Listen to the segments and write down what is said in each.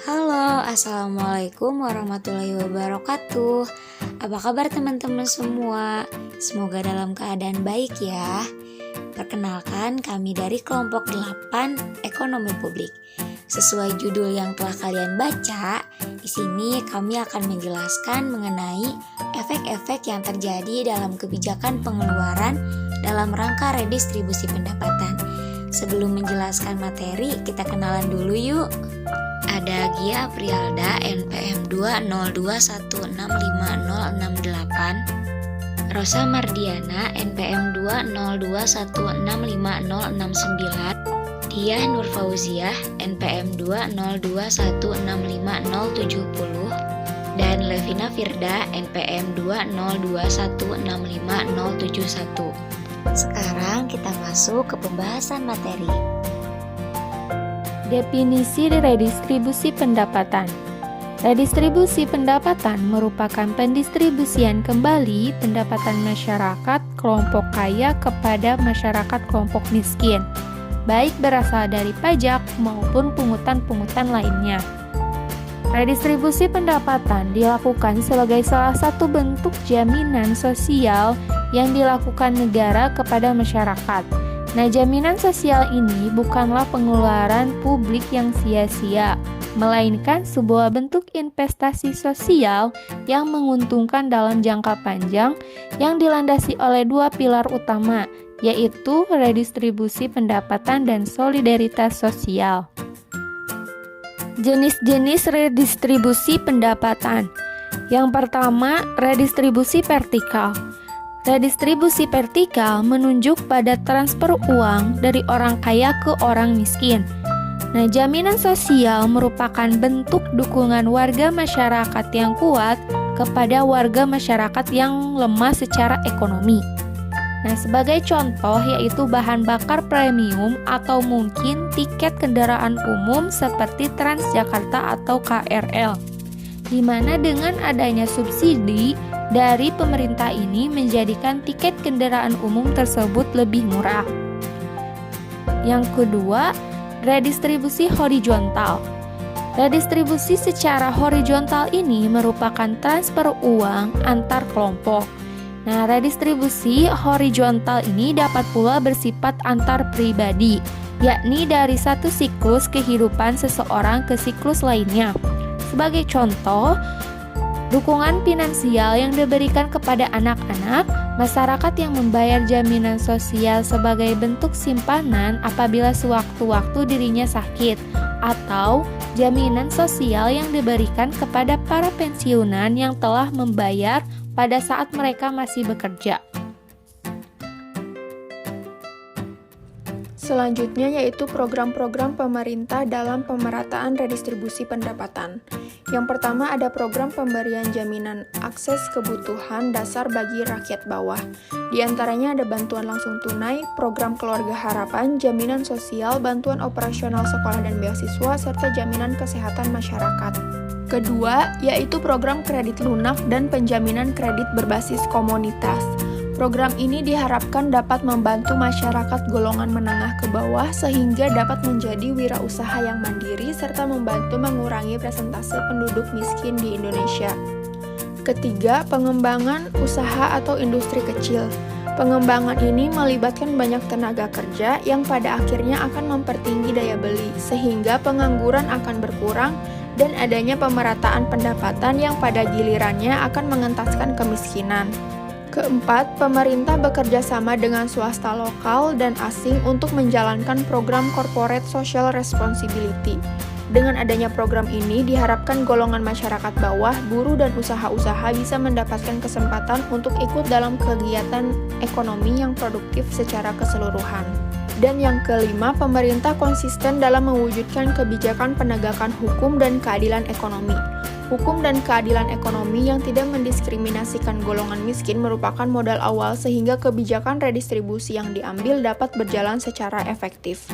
Halo, Assalamualaikum warahmatullahi wabarakatuh. Apa kabar teman-teman semua? Semoga dalam keadaan baik ya. Perkenalkan, kami dari kelompok 8 Ekonomi Publik. Sesuai judul yang telah kalian baca, di sini kami akan menjelaskan mengenai efek-efek yang terjadi dalam kebijakan pengeluaran dalam rangka redistribusi pendapatan. Sebelum menjelaskan materi, kita kenalan dulu yuk. Ada Gia Prialda NPM 202165068, Rosa Mardiana NPM 202165069, Diah Nur Fauziah NPM 202165070, dan Levina Firda NPM 202165071. Sekarang kita masuk ke pembahasan materi. Definisi redistribusi pendapatan. Redistribusi pendapatan merupakan pendistribusian kembali pendapatan masyarakat kelompok kaya kepada masyarakat kelompok miskin, baik berasal dari pajak maupun pungutan-pungutan lainnya. Redistribusi pendapatan dilakukan sebagai salah satu bentuk jaminan sosial yang dilakukan negara kepada masyarakat. Nah, jaminan sosial ini bukanlah pengeluaran publik yang sia-sia, melainkan sebuah bentuk investasi sosial yang menguntungkan dalam jangka panjang yang dilandasi oleh dua pilar utama, yaitu redistribusi pendapatan dan solidaritas sosial. Jenis-jenis redistribusi pendapatan. Yang pertama, redistribusi vertikal. Redistribusi vertikal menunjuk pada transfer uang dari orang kaya ke orang miskin. Nah, jaminan sosial merupakan bentuk dukungan warga masyarakat yang kuat kepada warga masyarakat yang lemah secara ekonomi. Nah, sebagai contoh yaitu bahan bakar premium atau mungkin tiket kendaraan umum seperti Transjakarta atau KRL, di mana dengan adanya subsidi dari pemerintah ini menjadikan tiket kendaraan umum tersebut lebih murah. Yang kedua, redistribusi horizontal. Redistribusi secara horizontal ini merupakan transfer uang antar kelompok. Nah, redistribusi horizontal ini dapat pula bersifat antar pribadi, yakni dari satu siklus kehidupan seseorang ke siklus lainnya. Sebagai contoh, dukungan finansial yang diberikan kepada anak-anak, masyarakat yang membayar jaminan sosial sebagai bentuk simpanan apabila sewaktu-waktu dirinya sakit, atau jaminan sosial yang diberikan kepada para pensiunan yang telah membayar pada saat mereka masih bekerja. Selanjutnya yaitu program-program pemerintah dalam pemerataan redistribusi pendapatan. Yang pertama ada program pemberian jaminan akses kebutuhan dasar bagi rakyat bawah. Di antaranya ada bantuan langsung tunai, program keluarga harapan, jaminan sosial, bantuan operasional sekolah dan beasiswa, serta jaminan kesehatan masyarakat. Kedua, yaitu program kredit lunak dan penjaminan kredit berbasis komunitas. Program ini diharapkan dapat membantu masyarakat golongan menengah ke bawah sehingga dapat menjadi wirausaha yang mandiri serta membantu mengurangi persentase penduduk miskin di Indonesia. Ketiga, pengembangan usaha atau industri kecil. Pengembangan ini melibatkan banyak tenaga kerja yang pada akhirnya akan mempertinggi daya beli sehingga pengangguran akan berkurang dan adanya pemerataan pendapatan yang pada gilirannya akan mengentaskan kemiskinan. Keempat, pemerintah bekerja sama dengan swasta lokal dan asing untuk menjalankan program Corporate Social Responsibility. Dengan adanya program ini, diharapkan golongan masyarakat bawah, buruh, dan usaha-usaha bisa mendapatkan kesempatan untuk ikut dalam kegiatan ekonomi yang produktif secara keseluruhan. Dan yang kelima, pemerintah konsisten dalam mewujudkan kebijakan penegakan hukum dan keadilan ekonomi. Hukum dan keadilan ekonomi yang tidak mendiskriminasikan golongan miskin merupakan modal awal sehingga kebijakan redistribusi yang diambil dapat berjalan secara efektif.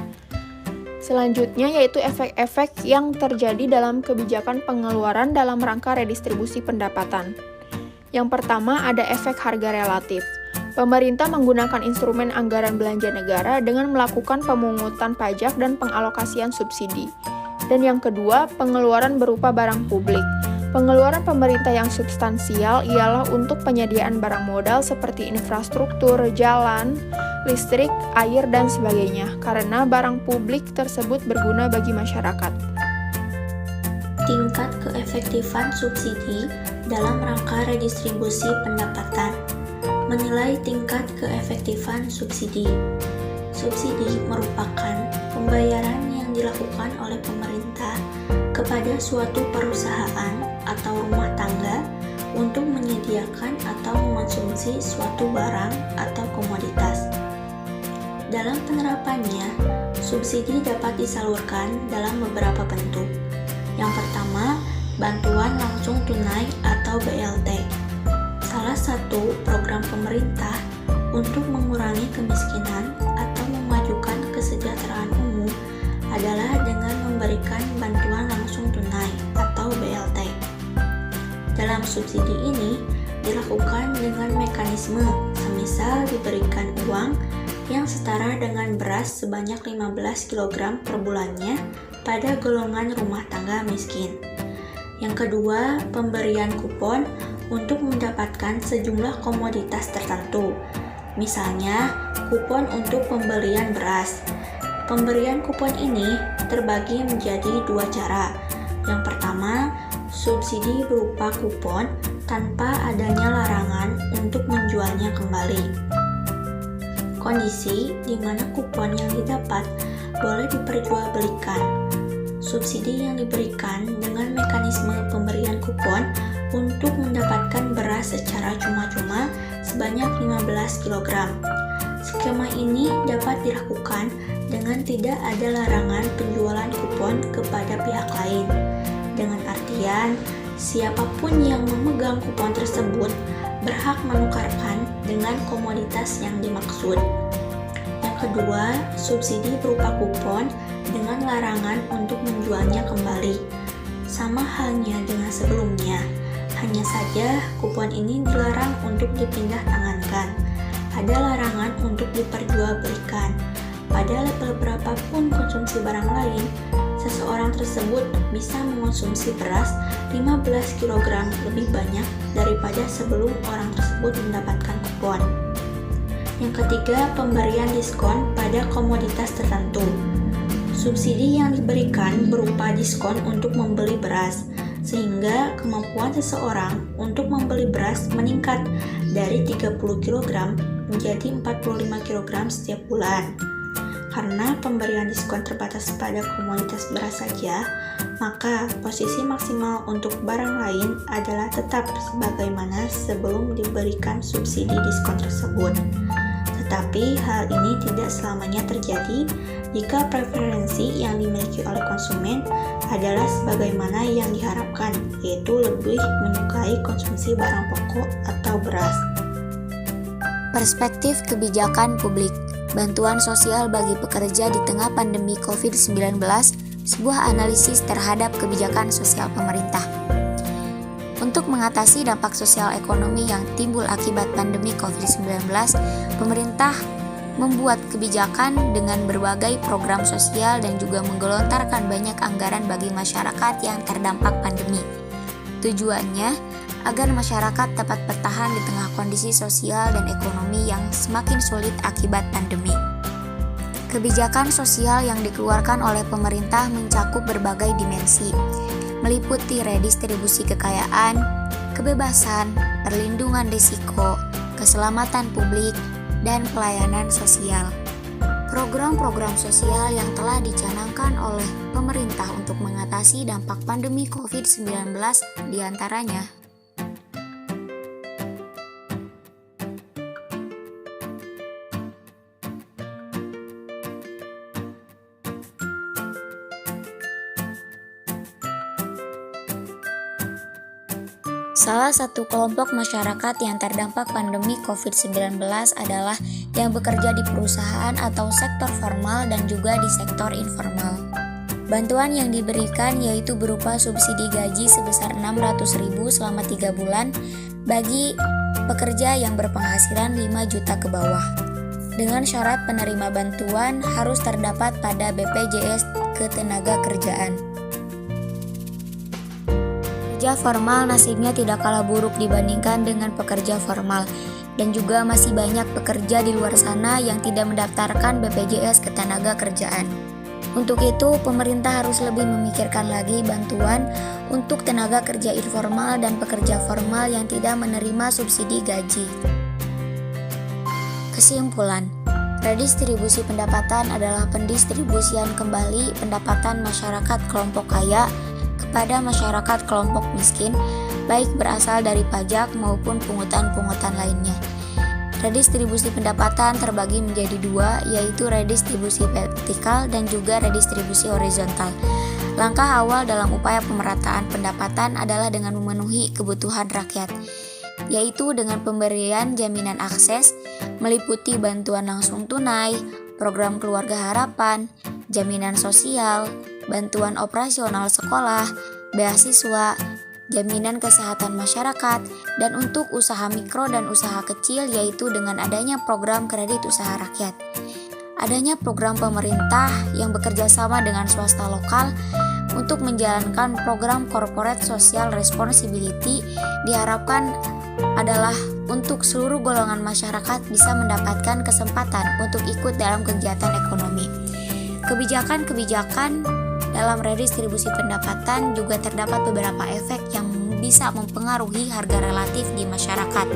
Selanjutnya yaitu efek-efek yang terjadi dalam kebijakan pengeluaran dalam rangka redistribusi pendapatan. Yang pertama ada efek harga relatif. Pemerintah menggunakan instrumen anggaran belanja negara dengan melakukan pemungutan pajak dan pengalokasian subsidi. Dan yang kedua, pengeluaran berupa barang publik. Pengeluaran pemerintah yang substansial ialah untuk penyediaan barang modal seperti infrastruktur, jalan, listrik, air, dan sebagainya, karena barang publik tersebut berguna bagi masyarakat. Tingkat keefektifan subsidi dalam rangka redistribusi pendapatan. Menilai tingkat keefektifan subsidi. Subsidi merupakan pembayaran yang dilakukan oleh pemerintah kepada suatu perusahaan atau rumah tangga untuk menyediakan atau mengonsumsi suatu barang atau komoditas. Dalam penerapannya, subsidi dapat disalurkan dalam beberapa bentuk. Yang pertama, bantuan langsung tunai atau BLT. Salah satu program pemerintah untuk mengurangi kemiskinan atau memajukan kesejahteraan umum adalah dengan memberikan bantuan langsung tunai atau BLT. Dalam subsidi ini dilakukan dengan mekanisme semisal diberikan uang yang setara dengan beras sebanyak 15 kg per bulannya pada golongan rumah tangga miskin. Yang kedua, pemberian kupon untuk mendapatkan sejumlah komoditas tertentu. Misalnya, kupon untuk pembelian beras. Pemberian kupon ini terbagi menjadi dua cara. Yang pertama, subsidi berupa kupon tanpa adanya larangan untuk menjualnya kembali. Kondisi di mana kupon yang didapat boleh diperjualbelikan. Subsidi yang diberikan dengan mekanisme pemberian kupon untuk mendapatkan beras secara cuma-cuma sebanyak 15 kg. Skema ini dapat dilakukan dengan tidak ada larangan penjualan kupon kepada pihak lain. Dengan artian, siapapun yang memegang kupon tersebut berhak menukarkan dengan komoditas yang dimaksud. Yang kedua, subsidi berupa kupon dengan larangan untuk menjualnya kembali. Sama halnya dengan sebelumnya, hanya saja kupon ini dilarang untuk dipindah tangankan. Ada larangan untuk diperjualbelikan. Pada level berapapun konsumsi barang lain, seseorang tersebut bisa mengonsumsi beras 15 kg lebih banyak daripada sebelum orang tersebut mendapatkan kupon. Yang ketiga, pemberian diskon pada komoditas tertentu. Subsidi yang diberikan berupa diskon untuk membeli beras, sehingga kemampuan seseorang untuk membeli beras meningkat dari 30 kg menjadi 45 kg setiap bulan. Karena pemberian diskon terbatas pada komoditas beras saja, maka posisi maksimal untuk barang lain adalah tetap sebagaimana sebelum diberikan subsidi diskon tersebut. Tetapi hal ini tidak selamanya terjadi jika preferensi yang dimiliki oleh konsumen adalah sebagaimana yang diharapkan, yaitu lebih menyukai konsumsi barang pokok atau beras. Perspektif kebijakan publik. Bantuan sosial bagi pekerja di tengah pandemi COVID-19, sebuah analisis terhadap kebijakan sosial pemerintah. Untuk mengatasi dampak sosial ekonomi yang timbul akibat pandemi COVID-19, pemerintah membuat kebijakan dengan berbagai program sosial dan juga menggelontarkan banyak anggaran bagi masyarakat yang terdampak pandemi. Tujuannya agar masyarakat dapat bertahan di tengah kondisi sosial dan ekonomi yang semakin sulit akibat pandemi. Kebijakan sosial yang dikeluarkan oleh pemerintah mencakup berbagai dimensi, meliputi redistribusi kekayaan, kebebasan, perlindungan risiko, keselamatan publik, dan pelayanan sosial. Program-program sosial yang telah dicanangkan oleh pemerintah untuk mengatasi dampak pandemi COVID-19 diantaranya: salah satu kelompok masyarakat yang terdampak pandemi COVID-19 adalah yang bekerja di perusahaan atau sektor formal dan juga di sektor informal. Bantuan yang diberikan yaitu berupa subsidi gaji sebesar 600.000 selama 3 bulan bagi pekerja yang berpenghasilan 5 juta ke bawah. Dengan syarat penerima bantuan harus terdapat pada BPJS Ketenagakerjaan. Pekerja formal nasibnya tidak kalah buruk dibandingkan dengan pekerja formal, dan juga masih banyak pekerja di luar sana yang tidak mendaftarkan BPJS Ketenagakerjaan. Untuk itu, pemerintah harus lebih memikirkan lagi bantuan untuk tenaga kerja informal dan pekerja formal yang tidak menerima subsidi gaji. Kesimpulan, redistribusi pendapatan adalah pendistribusian kembali pendapatan masyarakat kelompok kaya kepada masyarakat kelompok miskin, baik berasal dari pajak maupun pungutan-pungutan lainnya. Redistribusi pendapatan terbagi menjadi dua, yaitu redistribusi vertikal dan juga redistribusi horizontal. Langkah awal dalam upaya pemerataan pendapatan adalah dengan memenuhi kebutuhan rakyat, yaitu dengan pemberian jaminan akses, meliputi bantuan langsung tunai, program keluarga harapan, jaminan sosial, bantuan operasional sekolah, beasiswa, jaminan kesehatan masyarakat, dan untuk usaha mikro dan usaha kecil yaitu dengan adanya program kredit usaha rakyat. Adanya program pemerintah yang bekerja sama dengan swasta lokal untuk menjalankan program corporate social responsibility diharapkan adalah untuk seluruh golongan masyarakat bisa mendapatkan kesempatan untuk ikut dalam kegiatan ekonomi. Kebijakan-kebijakan dalam redistribusi pendapatan juga terdapat beberapa efek yang bisa mempengaruhi harga relatif di masyarakat,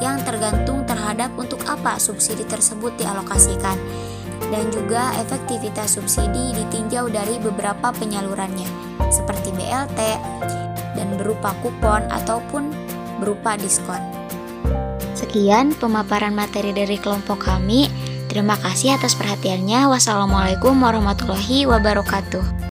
yang tergantung terhadap untuk apa subsidi tersebut dialokasikan, dan juga efektivitas subsidi ditinjau dari beberapa penyalurannya, seperti BLT, dan berupa kupon ataupun berupa diskon. Sekian pemaparan materi dari kelompok kami. Terima kasih atas perhatiannya. Wassalamualaikum warahmatullahi wabarakatuh.